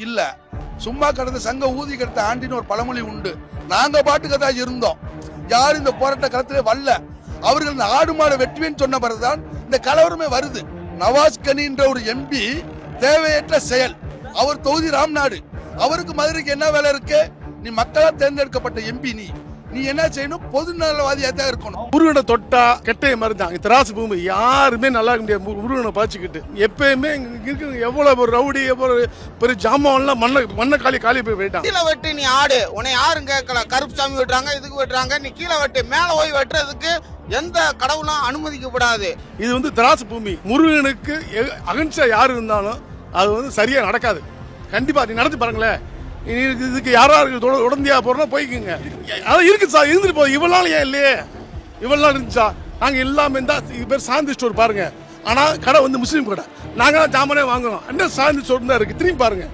இல்ல. சும்மா கடந்த சங்க ஊதி கடத்த ஆண்டின்னு ஒரு பழமொழி உண்டு. நாங்க பாட்டுக்கு தான் இருந்தோம். யாரும் இந்த போராட்ட களத்திலே வரல. அவர்கள் இந்த ஆடு மாடு வெட்டுவேன்னு சொன்ன பிறகுதான் இந்த கலவரமே வருது. நவாஸ் கனின்ற ஒரு எம்பி தேவையற்ற செயல். அவர் தொகுதி ராம்நாடு. அவருக்கு மதுரைக்கு என்ன வேலை இருக்கு? நீ மக்களால் தேர்ந்தெடுக்கப்பட்ட எம்பி, நீ என்ன செய்யணும்? பொது நலவாதியா தான் இருக்கணும். முருகனை தொட்டா கெட்டைய மாதிரி தான். திராசு பூமி யாருமே நல்லா இருக்க முடியாது. முருகனை பாய்ச்சிக்கிட்டு எப்பயுமே இருக்கு எவ்வளவு ஒரு ரவுடி, எவ்வளவு பெரிய ஜாமான்லாம் மண்ணை காலி போய் போயிட்டான். கீழே வெட்டு நீ ஆடு, உன்னை யாரும் கேட்கல. கருப்பு சாமி வெட்டுறாங்க, இதுக்கு வெட்டுறாங்க, நீ கீழே வெட்டு. மேல போய் வெட்டுறதுக்கு எந்த கடவுளும் அனுமதிக்கப்படாது. இது திராசு பூமி. முருகனுக்கு அகன்ஸ்டா யாரு இருந்தாலும் அது சரியா நடக்காது. கண்டிப்பா நீ நடத்தி பாருங்களேன். இதுக்கு யாராவது உடந்தையா போறோம் போய்க்குங்க. அதான் இருக்கு சார், இருந்துட்டு போகுது. இவ்வளவு நாள் ஏன் இல்லையே? இவ்வளவு நாள் இருந்துச்சா? நாங்க எல்லாமே தான். இது பேர் சாந்தி ஸ்டோர் பாருங்க. ஆனா கடை முஸ்லீம் கடை. நாங்க தான் ஜாமானே வாங்குறோம். சாந்தி ஸ்டோர் தான் இருக்கு. திரும்பி பாருங்க.